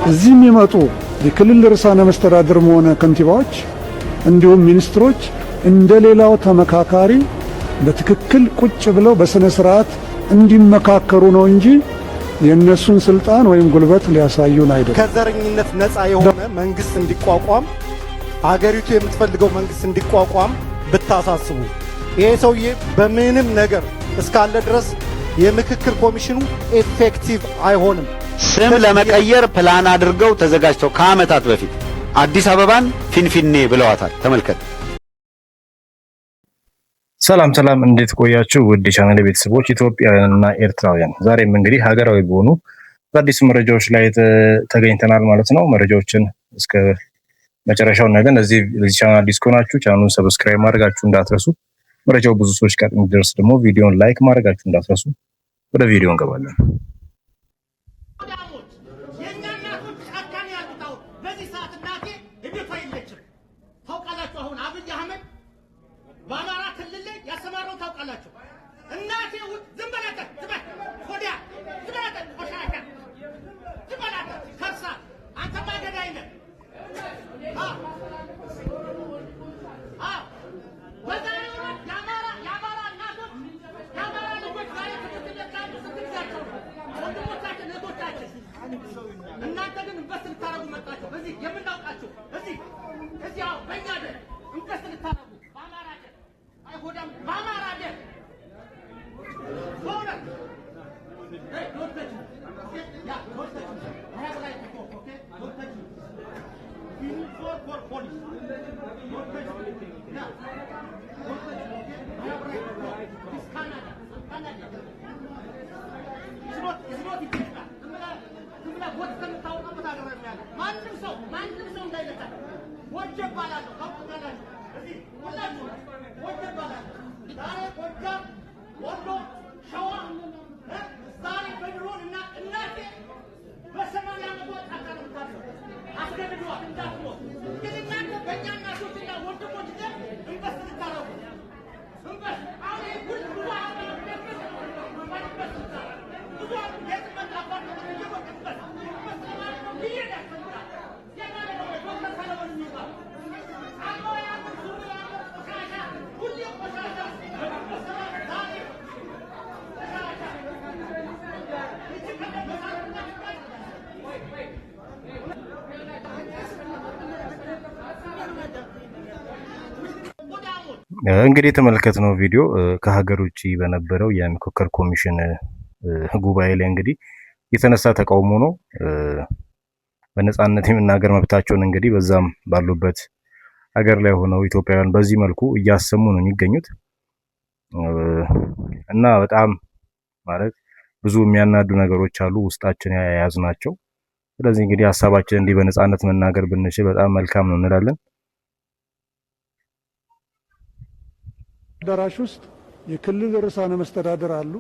እዚህ የሚመጡ የክልል ርዕሳነ መስተዳድርም ሆነ ከንቲባዎች እንዲሁም ሚኒስትሮች እንደሌላው ተመካካሪ በትክክል ቁጭ ብለው በስነ ስርዓት እንዲመካከሩ ነው እንጂ የነሱን ስልጣን ወይም ጉልበት ሊያሳዩን አይደለም። ከዘረኝነት ነፃ የሆነ መንግስት እንዲቋቋም አገሪቱ የምትፈልገው መንግስት እንዲቋቋም ብታሳስቡ ይሄ ሰውዬ በምንም ነገር እስካለ ድረስ የምክክር ኮሚሽኑ ኤፌክቲቭ አይሆንም። ስም ለመቀየር ፕላን አድርገው ተዘጋጅተው ከዓመታት በፊት አዲስ አበባን ፊንፊኔ ብለዋታል። ተመልከት። ሰላም ሰላም፣ እንዴት ቆያችሁ? ውድ የቻናሌ ቤተሰቦች ኢትዮጵያውያንና ኤርትራውያን፣ ዛሬም እንግዲህ ሀገራዊ በሆኑ አዲስ መረጃዎች ላይ ተገኝተናል ማለት ነው። መረጃዎችን እስከ መጨረሻው እናያለን። ለዚህ ቻናል አዲስ ከሆናችሁ ቻናሉን ሰብስክራይብ ማድረጋችሁ እንዳትረሱ። መረጃው ብዙ ሰዎች ጋር እንዲደርስ ደግሞ ቪዲዮን ላይክ ማድረጋችሁ እንዳትረሱ። ወደ ቪዲዮ እንገባለን። እንግዲህ የተመለከትነው ቪዲዮ ከሀገር ውጪ በነበረው የምክክር ኮሚሽን ጉባኤ ላይ እንግዲህ የተነሳ ተቃውሞ ነው። በነጻነት የመናገር መብታቸውን እንግዲህ በዛም ባሉበት ሀገር ላይ ሆነው ኢትዮጵያውያን በዚህ መልኩ እያሰሙ ነው የሚገኙት እና በጣም ማለት ብዙ የሚያናዱ ነገሮች አሉ ውስጣችን የያዝናቸው። ስለዚህ እንግዲህ ሀሳባችን እንዲህ በነጻነት መናገር ብንችል በጣም መልካም ነው እንላለን። አዳራሽ ውስጥ የክልል ርዕሳነ መስተዳድር አሉ።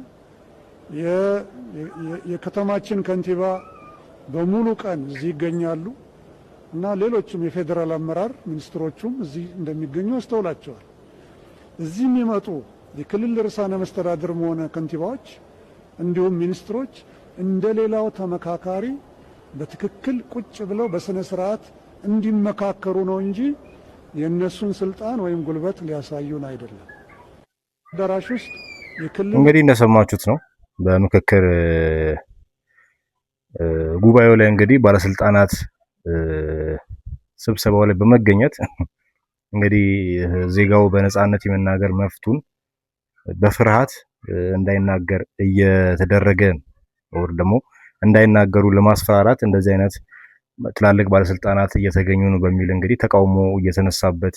የከተማችን ከንቲባ በሙሉ ቀን እዚህ ይገኛሉ እና ሌሎችም የፌዴራል አመራር ሚኒስትሮቹም እዚህ እንደሚገኙ አስተውላቸዋል። እዚህ የሚመጡ የክልል ርዕሳነ መስተዳድርም ሆነ ከንቲባዎች እንዲሁም ሚኒስትሮች እንደሌላው ተመካካሪ በትክክል ቁጭ ብለው በስነ ስርዓት እንዲመካከሩ ነው እንጂ የነሱን ስልጣን ወይም ጉልበት ሊያሳዩን አይደለም። አዳራሽ ውስጥ እንግዲህ እንደሰማችሁት ነው። በምክክር ጉባኤው ላይ እንግዲህ ባለስልጣናት ስብሰባው ላይ በመገኘት እንግዲህ ዜጋው በነጻነት የመናገር መፍቱን በፍርሃት እንዳይናገር እየተደረገ ወር ደግሞ እንዳይናገሩ ለማስፈራራት እንደዚህ አይነት ትላልቅ ባለስልጣናት እየተገኙ ነው በሚል እንግዲህ ተቃውሞ እየተነሳበት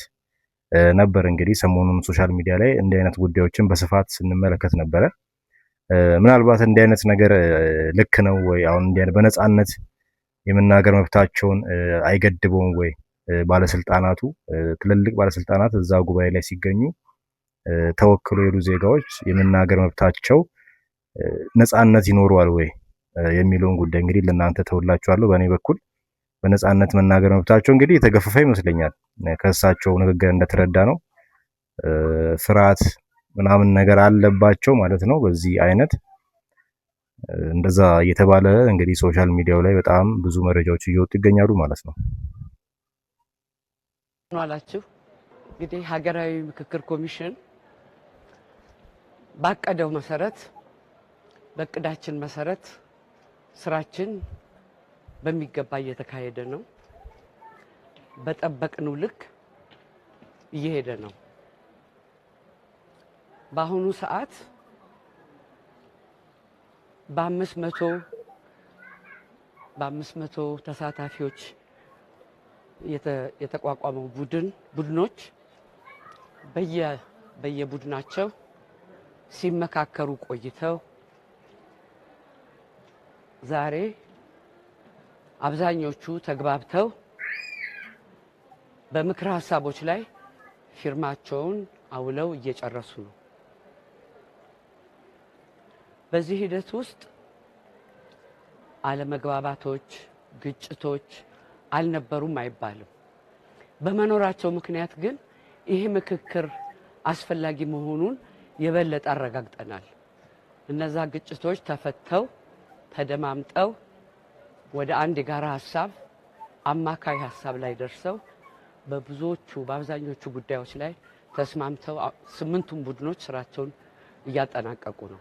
ነበር። እንግዲህ ሰሞኑን ሶሻል ሚዲያ ላይ እንዲህ አይነት ጉዳዮችን በስፋት ስንመለከት ነበረ። ምናልባት እንዲህ አይነት ነገር ልክ ነው ወይ? አሁን እንዲህ አይነት በነጻነት የመናገር መብታቸውን አይገድበውም ወይ? ባለስልጣናቱ ትልልቅ ባለስልጣናት እዛ ጉባኤ ላይ ሲገኙ ተወክሎ የሉ ዜጋዎች የመናገር መብታቸው ነጻነት ይኖረዋል ወይ የሚለውን ጉዳይ እንግዲህ ለእናንተ ተውላችኋለሁ። በእኔ በኩል በነጻነት መናገር መብታቸው እንግዲህ የተገፈፈ ይመስለኛል። ከእሳቸው ንግግር እንደተረዳ ነው ፍርሃት ምናምን ነገር አለባቸው ማለት ነው። በዚህ አይነት እንደዛ እየተባለ እንግዲህ ሶሻል ሚዲያው ላይ በጣም ብዙ መረጃዎች እየወጡ ይገኛሉ ማለት ነው። አላችሁ እንግዲህ ሀገራዊ ምክክር ኮሚሽን ባቀደው መሰረት በእቅዳችን መሰረት ስራችን በሚገባ እየተካሄደ ነው። በጠበቅነው ልክ እየሄደ ነው። በአሁኑ ሰዓት በ500 ተሳታፊዎች የተቋቋመው ቡድኖች በየቡድናቸው ሲመካከሩ ቆይተው ዛሬ አብዛኞቹ ተግባብተው በምክር ሀሳቦች ላይ ፊርማቸውን አውለው እየጨረሱ ነው። በዚህ ሂደት ውስጥ አለመግባባቶች፣ ግጭቶች አልነበሩም አይባልም። በመኖራቸው ምክንያት ግን ይሄ ምክክር አስፈላጊ መሆኑን የበለጠ አረጋግጠናል። እነዛ ግጭቶች ተፈተው ተደማምጠው ወደ አንድ የጋራ ሀሳብ አማካይ ሀሳብ ላይ ደርሰው በአብዛኞቹ ጉዳዮች ላይ ተስማምተው 8ቱም ቡድኖች ስራቸውን እያጠናቀቁ ነው።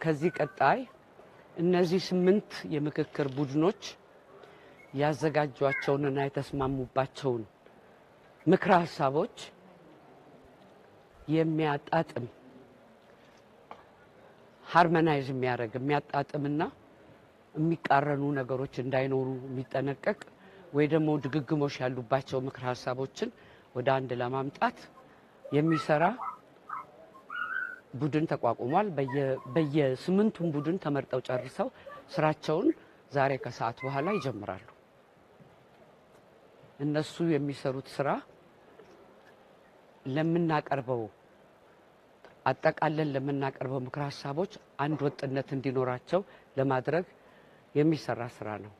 ከዚህ ቀጣይ እነዚህ 8 የምክክር ቡድኖች ያዘጋጇቸውንና የተስማሙባቸውን ምክረ ሀሳቦች የሚያጣጥም ሃርመናይዝ የሚያጣጥምና የሚቃረኑ ነገሮች እንዳይኖሩ የሚጠነቀቅ ወይ ደግሞ ድግግሞሽ ያሉባቸው ምክረ ሀሳቦችን ወደ አንድ ለማምጣት የሚሰራ ቡድን ተቋቁሟል። በየ8ቱም ቡድን ተመርጠው ጨርሰው ስራቸውን ዛሬ ከሰዓት በኋላ ይጀምራሉ። እነሱ የሚሰሩት ስራ አጠቃለን ለምናቀርበው ምክረ ሀሳቦች አንድ ወጥነት እንዲኖራቸው ለማድረግ የሚሰራ ስራ ነው።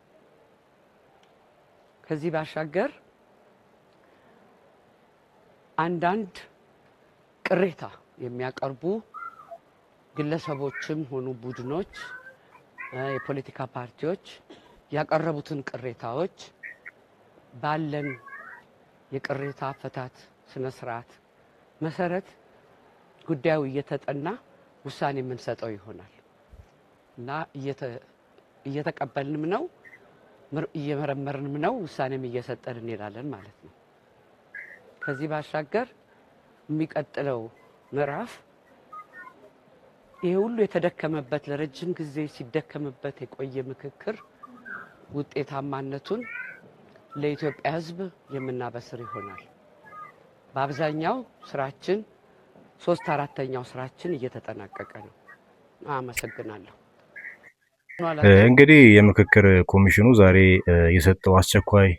ከዚህ ባሻገር አንዳንድ ቅሬታ የሚያቀርቡ ግለሰቦችም ሆኑ ቡድኖች፣ የፖለቲካ ፓርቲዎች ያቀረቡትን ቅሬታዎች ባለን የቅሬታ አፈታት ስነ ስርዓት መሰረት ጉዳዩ እየተጠና ውሳኔ የምንሰጠው ይሆናል እና እየተቀበልንም ነው፣ እየመረመርንም ነው፣ ውሳኔም እየሰጠን እንሄዳለን ማለት ነው። ከዚህ ባሻገር የሚቀጥለው ምዕራፍ ይሄ ሁሉ የተደከመበት ለረጅም ጊዜ ሲደከምበት የቆየ ምክክር ውጤታማነቱን ለኢትዮጵያ ሕዝብ የምናበስር ይሆናል። በአብዛኛው ስራችን 3/4ኛው ስራችን እየተጠናቀቀ ነው። አመሰግናለሁ። እንግዲህ የምክክር ኮሚሽኑ ዛሬ የሰጠው አስቸኳይ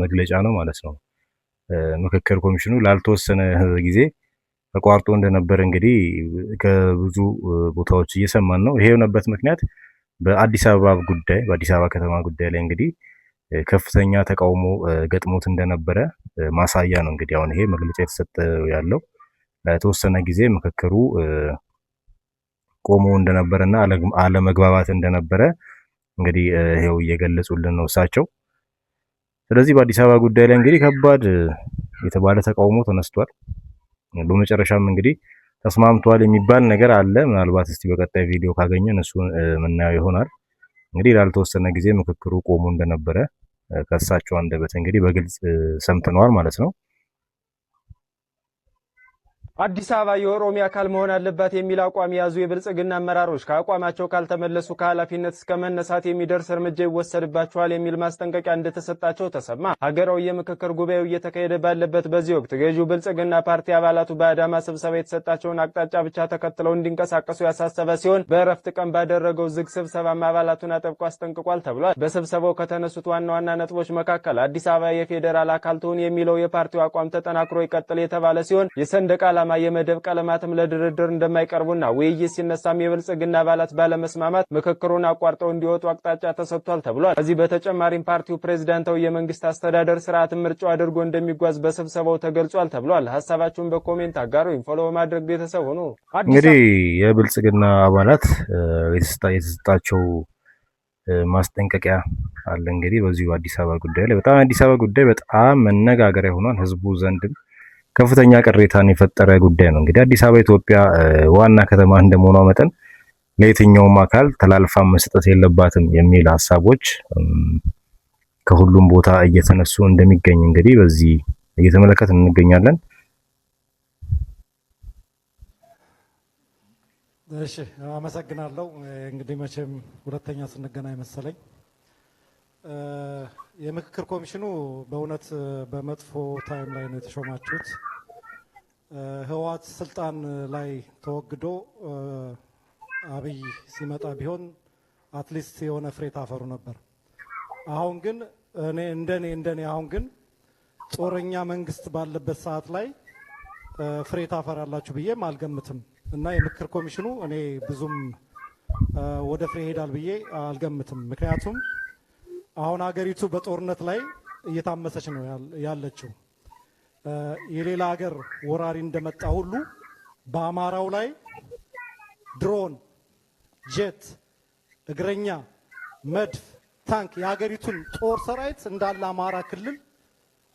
መግለጫ ነው ማለት ነው። ምክክር ኮሚሽኑ ላልተወሰነ ጊዜ ተቋርጦ እንደነበር እንግዲህ ከብዙ ቦታዎች እየሰማን ነው። ይሄ የሆነበት ምክንያት በአዲስ አበባ ከተማ ጉዳይ ላይ እንግዲህ ከፍተኛ ተቃውሞ ገጥሞት እንደነበረ ማሳያ ነው። እንግዲህ አሁን ይሄ መግለጫ የተሰጠ ያለው ለተወሰነ ጊዜ ምክክሩ ቆሞ እንደነበረና አለመግባባት እንደነበረ እንግዲህ ይሄው እየገለጹልን ነው እሳቸው። ስለዚህ በአዲስ አበባ ጉዳይ ላይ እንግዲህ ከባድ የተባለ ተቃውሞ ተነስቷል። በመጨረሻም እንግዲህ ተስማምቷል የሚባል ነገር አለ። ምናልባት እስቲ በቀጣይ ቪዲዮ ካገኘን እሱን የምናየው ይሆናል። እንግዲህ ላልተወሰነ ጊዜ ምክክሩ ቆሞ እንደነበረ ከእሳቸው አንደበት እንግዲህ በግልጽ ሰምተነዋል ማለት ነው። አዲስ አበባ የኦሮሚያ አካል መሆን አለባት የሚል አቋም የያዙ የብልጽግና አመራሮች ከአቋማቸው ካልተመለሱ ከኃላፊነት እስከ መነሳት የሚደርስ እርምጃ ይወሰድባቸዋል የሚል ማስጠንቀቂያ እንደተሰጣቸው ተሰማ። ሀገራዊ የምክክር ጉባኤው እየተካሄደ ባለበት በዚህ ወቅት ገዢው ብልጽግና ፓርቲ አባላቱ በአዳማ ስብሰባ የተሰጣቸውን አቅጣጫ ብቻ ተከትለው እንዲንቀሳቀሱ ያሳሰበ ሲሆን በእረፍት ቀን ባደረገው ዝግ ስብሰባም አባላቱን አጥብቆ አስጠንቅቋል ተብሏል። በስብሰባው ከተነሱት ዋና ዋና ነጥቦች መካከል አዲስ አበባ የፌዴራል አካል ትሁን የሚለው የፓርቲው አቋም ተጠናክሮ ይቀጥል የተባለ ሲሆን የሰንደቅ ዓላማ ዓላማ የመደብ ቀለማትም ለድርድር እንደማይቀርቡና ውይይት ሲነሳም የብልጽግና አባላት ባለመስማማት ምክክሩን አቋርጠው እንዲወጡ አቅጣጫ ተሰጥቷል ተብሏል። ከዚህ በተጨማሪም ፓርቲው ፕሬዝዳንታዊ የመንግስት አስተዳደር ስርዓትን ምርጫው አድርጎ እንደሚጓዝ በስብሰባው ተገልጿል ተብሏል። ሐሳባችሁን በኮሜንት አጋሩ። ፎሎ በማድረግ ቤተሰብ ሆኑ። እንግዲህ የብልጽግና አባላት የተሰጣቸው ማስጠንቀቂያ አለ። እንግዲህ በዚሁ አዲስ አበባ ጉዳይ ላይ በጣም አዲስ አበባ ጉዳይ በጣም መነጋገሪያ ሆኗል። ህዝቡ ዘንድም ከፍተኛ ቅሬታን የፈጠረ ጉዳይ ነው። እንግዲህ አዲስ አበባ ኢትዮጵያ ዋና ከተማ እንደመሆኗ መጠን ለየትኛውም አካል ተላልፋ መስጠት የለባትም የሚል ሀሳቦች ከሁሉም ቦታ እየተነሱ እንደሚገኝ እንግዲህ በዚህ እየተመለከትን እንገኛለን። እሺ አመሰግናለሁ። እንግዲህ መቼም ሁለተኛ ስንገናኝ መሰለኝ። የምክክር ኮሚሽኑ በእውነት በመጥፎ ታይም ላይ ነው የተሾማችሁት። ህወሓት ስልጣን ላይ ተወግዶ አብይ ሲመጣ ቢሆን አትሊስት የሆነ ፍሬ ታፈሩ ነበር። አሁን ግን እንደኔ አሁን ግን ጦረኛ መንግስት ባለበት ሰዓት ላይ ፍሬ ታፈራላችሁ ብዬም አልገምትም እና የምክክር ኮሚሽኑ እኔ ብዙም ወደ ፍሬ ይሄዳል ብዬ አልገምትም። ምክንያቱም አሁን ሀገሪቱ በጦርነት ላይ እየታመሰች ነው ያለችው። የሌላ ሀገር ወራሪ እንደመጣ ሁሉ በአማራው ላይ ድሮን፣ ጄት፣ እግረኛ፣ መድፍ፣ ታንክ የሀገሪቱን ጦር ሰራዊት እንዳለ አማራ ክልል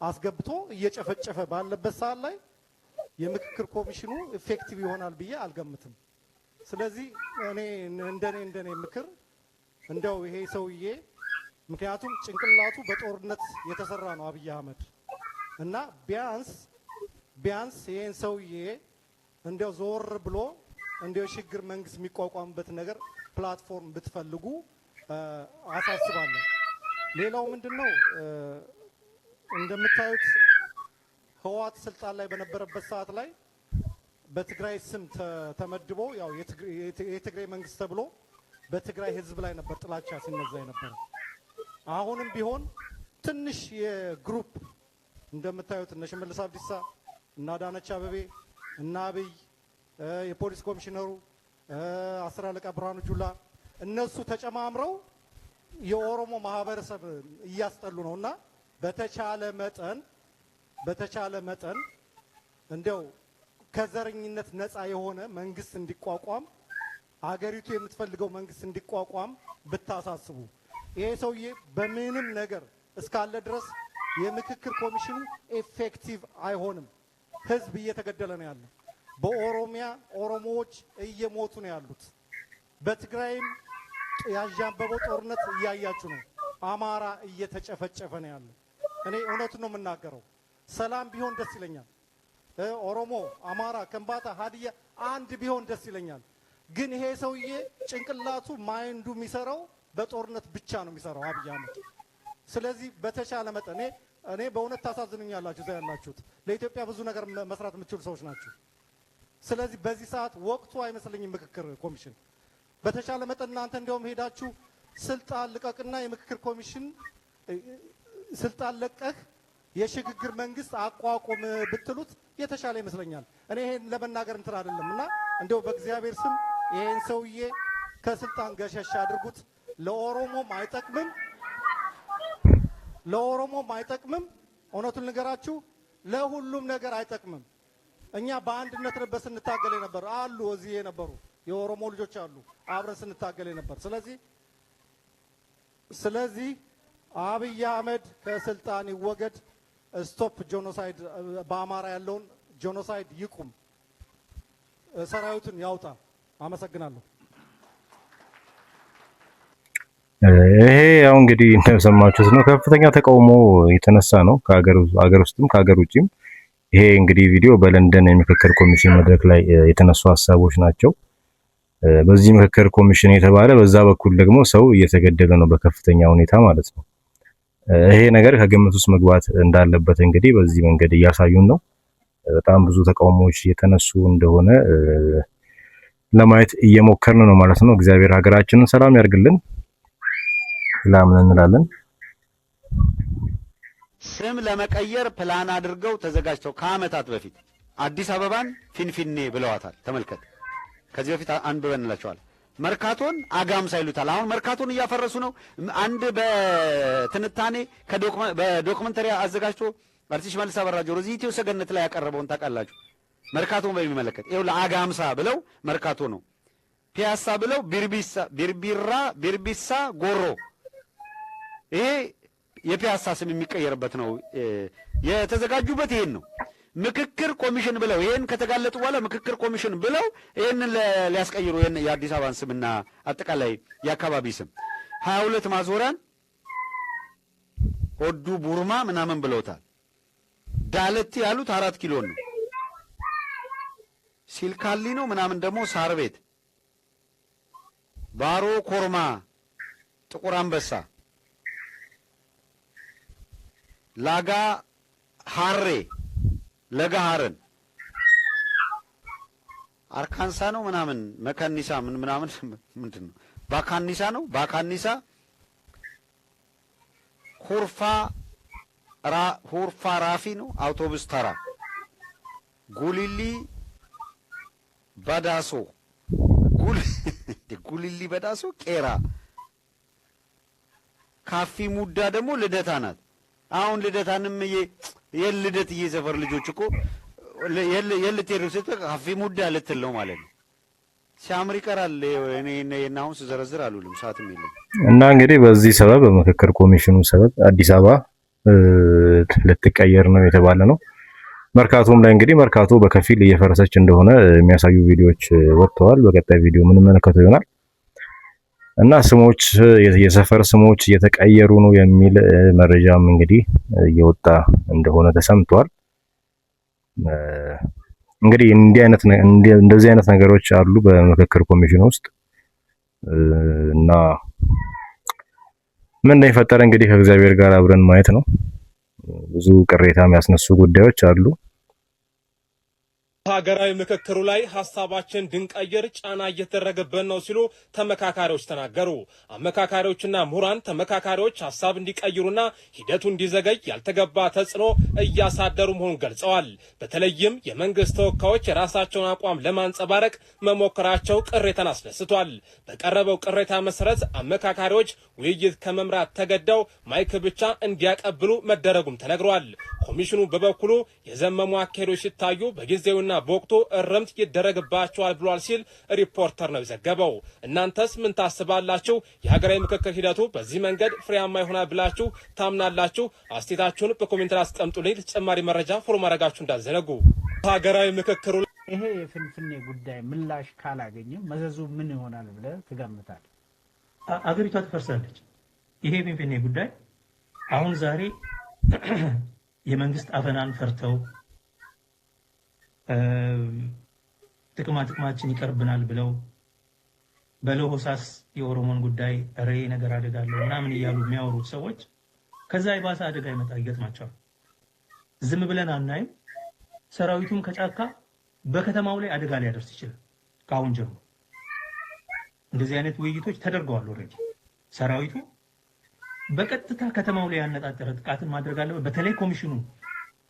አስገብቶ እየጨፈጨፈ ባለበት ሰዓት ላይ የምክክር ኮሚሽኑ ኢፌክቲቭ ይሆናል ብዬ አልገምትም። ስለዚህ እኔ እንደኔ ምክር እንደው ይሄ ሰውዬ ምክንያቱም ጭንቅላቱ በጦርነት የተሰራ ነው አብይ አህመድ እና ቢያንስ ይሄን ሰውዬ እንደው ዞር ብሎ እንደው ሽግግር መንግስት የሚቋቋምበት ነገር ፕላትፎርም ብትፈልጉ አሳስባለሁ። ሌላው ምንድነው እንደምታዩት ህወሓት ስልጣን ላይ በነበረበት ሰዓት ላይ በትግራይ ስም ተመድቦ ያው የትግራይ መንግስት ተብሎ በትግራይ ህዝብ ላይ ነበር ጥላቻ ሲነዛ የነበረው። አሁንም ቢሆን ትንሽ የግሩፕ እንደምታዩት እነ ሽመልስ አብዲሳ እና አዳነች አበቤ እና አብይ የፖሊስ ኮሚሽነሩ አስር አለቃ ብርሃኑ ጁላ እነሱ ተጨማምረው የኦሮሞ ማህበረሰብ እያስጠሉ ነውና በተቻለ መጠን እንደው ከዘረኝነት ነፃ የሆነ መንግስት እንዲቋቋም አገሪቱ የምትፈልገው መንግስት እንዲቋቋም ብታሳስቡ። ይሄ ሰውዬ በምንም ነገር እስካለ ድረስ የምክክር ኮሚሽኑ ኤፌክቲቭ አይሆንም። ህዝብ እየተገደለ ነው ያለው። በኦሮሚያ ኦሮሞዎች እየሞቱ ነው ያሉት። በትግራይም ያዣበበው ጦርነት እያያችሁ ነው። አማራ እየተጨፈጨፈ ነው ያለው። እኔ እውነቱን ነው የምናገረው። ሰላም ቢሆን ደስ ይለኛል። ኦሮሞ፣ አማራ፣ ከምባታ፣ ሀዲያ አንድ ቢሆን ደስ ይለኛል። ግን ይሄ ሰውዬ ጭንቅላቱ ማይንዱ የሚሰራው በጦርነት ብቻ ነው የሚሰራው አብይ አህመድ። ስለዚህ በተቻለ መጠን እኔ በእውነት ታሳዝኑኛላችሁ። እዛ ያላችሁት ለኢትዮጵያ ብዙ ነገር መስራት የምትችሉ ሰዎች ናቸው። ስለዚህ በዚህ ሰዓት ወቅቱ አይመስለኝም ምክክር ኮሚሽን። በተቻለ መጠን እናንተ እንዲያውም ሄዳችሁ ስልጣን ልቀቅና የምክክር ኮሚሽን ስልጣን ለቀህ የሽግግር መንግስት አቋቁም ብትሉት የተሻለ ይመስለኛል። እኔ ይሄን ለመናገር እንትን አይደለም እና እንደው በእግዚአብሔር ስም ይሄን ሰውዬ ከስልጣን ገሸሽ አድርጉት። ለኦሮሞም አይጠቅምም። እውነቱን ንገራችሁ ለሁሉም ነገር አይጠቅምም። እኛ በአንድነት ነበር ስንታገል ነበር አሉ እዚህ የነበሩ የኦሮሞ ልጆች አሉ አብረን ስንታገል ነበር። ስለዚህ አብይ አህመድ ከስልጣን ይወገድ። ስቶፕ ጄኖሳይድ፣ በአማራ ያለውን ጄኖሳይድ ይቁም፣ ሰራዊቱን ያውጣ። አመሰግናለሁ። ይሄ ያው እንግዲህ እንደሰማችሁት ነው። ከፍተኛ ተቃውሞ የተነሳ ነው ከሀገር ውስጥም ከሀገር ውጭም። ይሄ እንግዲህ ቪዲዮ በለንደን የምክክር ኮሚሽን መድረክ ላይ የተነሱ ሀሳቦች ናቸው። በዚህ ምክክር ኮሚሽን የተባለ በዛ በኩል ደግሞ ሰው እየተገደለ ነው በከፍተኛ ሁኔታ ማለት ነው። ይሄ ነገር ከግምት ውስጥ መግባት እንዳለበት እንግዲህ በዚህ መንገድ እያሳዩን ነው። በጣም ብዙ ተቃውሞዎች እየተነሱ እንደሆነ ለማየት እየሞከርን ነው ማለት ነው። እግዚአብሔር ሀገራችንን ሰላም ያርግልን ለምን እንላለን። ስም ለመቀየር ፕላን አድርገው ተዘጋጅተው ከአመታት በፊት አዲስ አበባን ፊንፊኔ ብለዋታል። ተመልከት፣ ከዚህ በፊት አንብበንላቸዋል። መርካቶን አጋምሳ ይሉታል። አሁን መርካቶን እያፈረሱ ነው። አንድ በትንታኔ በዶክመንተሪ አዘጋጅቶ አርቲስት ሽመልስ አበራ ጆሮ እዚህ ኢትዮ ሰገነት ላይ ያቀረበውን ታውቃላችሁ። መርካቶን በሚመለከት ይኸው ለአጋምሳ ብለው መርካቶ ነው፣ ፒያሳ ብለው ቢርቢሳ ጎሮ። ይሄ የፒያሳ ስም የሚቀየርበት ነው። የተዘጋጁበት ይሄን ነው። ምክክር ኮሚሽን ብለው ይሄን ከተጋለጡ በኋላ ምክክር ኮሚሽን ብለው ይሄንን ሊያስቀይሩ የአዲስ አበባን ስምና አጠቃላይ የአካባቢ ስም 22 ማዞሪያን ሆዱ ቡርማ ምናምን ብለውታል። ዳለቲ ያሉት 4 ኪሎ ነው። ሲልካሊ ነው ምናምን ደግሞ ሳር ቤት፣ ባሮ ኮርማ፣ ጥቁር አንበሳ፣ ላጋ ሐሬ፣ ለጋሃርን፣ አርካንሳ ነው ምናምን መካኒሳ ምናምን ምንድን ነው ባካኒሳ ነው ባካኒሳ፣ ሁርፋ ራፊ ነው አውቶቡስ ተራ፣ ጉሊሊ በዳሶ ጉሊሊ በዳሶ ቄራ፣ ካፊ ሙዳ ደግሞ ልደታ ናት። አሁን ልደታንም የልደት ሰፈር ልጆች እኮ የልትሄዱ ስትል ካፊ ሙዳ ልትል ነው ማለት ነው። ሲያምር ይቀራል። እኔ አሁን ስዘረዝር አሉልም ሰዓትም የለም እና እንግዲህ በዚህ ሰበብ በምክክር ኮሚሽኑ ሰበብ አዲስ አበባ ልትቀየር ነው የተባለ ነው። መርካቶም ላይ እንግዲህ መርካቶ በከፊል እየፈረሰች እንደሆነ የሚያሳዩ ቪዲዮዎች ወጥተዋል። በቀጣይ ቪዲዮ ምን መለከተው ይሆናል እና ስሞች የሰፈር ስሞች እየተቀየሩ ነው የሚል መረጃም እንግዲህ እየወጣ እንደሆነ ተሰምቷል። እንግዲህ እንደዚህ አይነት ነገሮች አሉ በምክክር ኮሚሽን ውስጥ እና ምን እንደሚፈጠር እንግዲህ ከእግዚአብሔር ጋር አብረን ማየት ነው። ብዙ ቅሬታ የሚያስነሱ ጉዳዮች አሉ። ሀገራዊ ምክክሩ ላይ ሀሳባችን ድንቀይር ጫና እየተደረገበት ነው ሲሉ ተመካካሪዎች ተናገሩ። አመካካሪዎችና ምሁራን ተመካካሪዎች ሀሳብ እንዲቀይሩና ሂደቱ እንዲዘገይ ያልተገባ ተጽዕኖ እያሳደሩ መሆኑን ገልጸዋል። በተለይም የመንግስት ተወካዮች የራሳቸውን አቋም ለማንጸባረቅ መሞከራቸው ቅሬታን አስነስቷል። በቀረበው ቅሬታ መሰረት አመካካሪዎች ውይይት ከመምራት ተገደው ማይክ ብቻ እንዲያቀብሉ መደረጉም ተነግሯል። ኮሚሽኑ በበኩሉ የዘመሙ አካሄዶች ሲታዩ በጊዜውና በወቅቱ እርምት ይደረግባቸዋል ብሏል ሲል ሪፖርተር ነው የዘገበው። እናንተስ ምን ታስባላችሁ? የሀገራዊ ምክክር ሂደቱ በዚህ መንገድ ፍሬያማ ይሆናል ብላችሁ ታምናላችሁ? አስተያየታችሁን በኮሜንት ላይ አስቀምጡልኝ። ተጨማሪ መረጃ ፎሎ ማድረጋችሁ እንዳትዘነጉ። ሀገራዊ ምክክሩ ይሄ የፍንፍኔ ጉዳይ ምላሽ ካላገኘ መዘዙ ምን ይሆናል ብለህ ትገምታለህ? አገሪቷ ትፈርሳለች። ይሄ የፍንፍኔ ጉዳይ አሁን ዛሬ የመንግስት አፈናን ፈርተው ጥቅማችን ይቀርብናል ብለው በለሆሳስ የኦሮሞን ጉዳይ ሬ ነገር አደጋለሁ ምናምን እያሉ የሚያወሩት ሰዎች ከዛ የባሰ አደጋ ይገጥማቸዋል። ዝም ብለን አናይም። ሰራዊቱም ከጫካ በከተማው ላይ አደጋ ሊያደርስ ይችላል። ከአሁን ጀምሮ እንደዚህ አይነት ውይይቶች ተደርገዋል። ኦልሬዲ ሰራዊቱ በቀጥታ ከተማው ላይ ያነጣጠረ ጥቃትን ማድረግ አለበት። በተለይ ኮሚሽኑ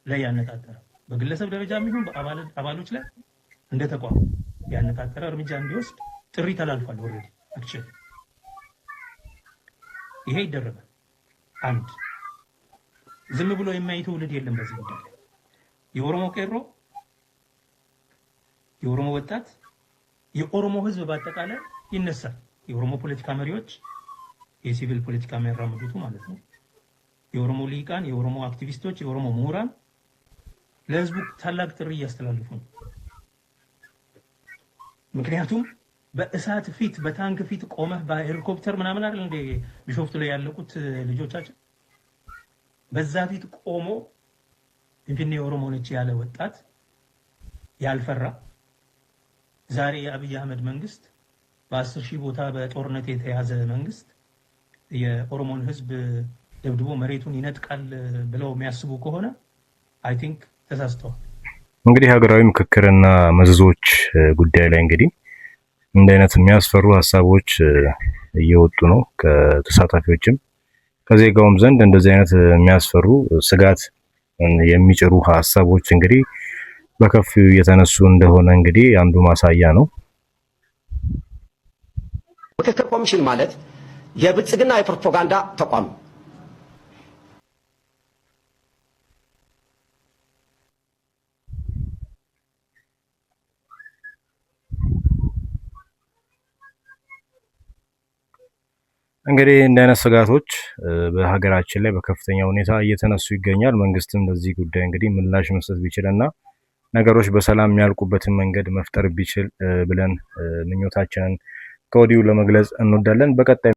ላይ ያነጣጠረ በግለሰብ ደረጃ የሚሆን በአባሎች ላይ እንደ ተቋም ያነጣጠረ እርምጃ እንዲወስድ ጥሪ ተላልፏል። ኦልሬዲ አክቹዋሊ ይሄ ይደረጋል። አንድ ዝም ብሎ የማይ ትውልድ የለም በዚህ ጉዳይ ላይ። የኦሮሞ ቄሮ፣ የኦሮሞ ወጣት፣ የኦሮሞ ህዝብ በአጠቃላይ ይነሳል። የኦሮሞ ፖለቲካ መሪዎች፣ የሲቪል ፖለቲካ የሚያራምዱት ማለት ነው፣ የኦሮሞ ልሂቃን፣ የኦሮሞ አክቲቪስቶች፣ የኦሮሞ ምሁራን ለህዝቡ ታላቅ ጥሪ እያስተላልፉ ነው። ምክንያቱም በእሳት ፊት በታንክ ፊት ቆመህ በሄሊኮፕተር ምናምን አይደል እንደ ቢሾፍቱ ላይ ያለቁት ልጆቻችን በዛ ፊት ቆሞ ፊንፊኔ የኦሮሞ ነች ያለ ወጣት ያልፈራ ዛሬ የአብይ አህመድ መንግስት በ10 ሺህ ቦታ በጦርነት የተያዘ መንግስት የኦሮሞን ህዝብ ደብድቦ መሬቱን ይነጥቃል ብለው የሚያስቡ ከሆነ አይ ቲንክ ተሳስተዋል። እንግዲህ ሀገራዊ ምክክርና መዘዞች ጉዳይ ላይ እንግዲህ እንደ አይነት የሚያስፈሩ ሀሳቦች እየወጡ ነው። ከተሳታፊዎችም ከዜጋውም ዘንድ እንደዚህ አይነት የሚያስፈሩ ስጋት የሚጭሩ ሀሳቦች እንግዲህ በከፊው እየተነሱ እንደሆነ እንግዲህ አንዱ ማሳያ ነው። ምክክር ኮሚሽን ማለት የብልጽግና የፕሮፓጋንዳ ተቋም እንግዲህ እንዲህ አይነት ስጋቶች በሀገራችን ላይ በከፍተኛ ሁኔታ እየተነሱ ይገኛል። መንግስትም ለዚህ ጉዳይ እንግዲህ ምላሽ መስጠት ቢችልና ነገሮች በሰላም የሚያልቁበትን መንገድ መፍጠር ቢችል ብለን ምኞታችንን ከወዲሁ ለመግለጽ እንወዳለን። በቀጣይ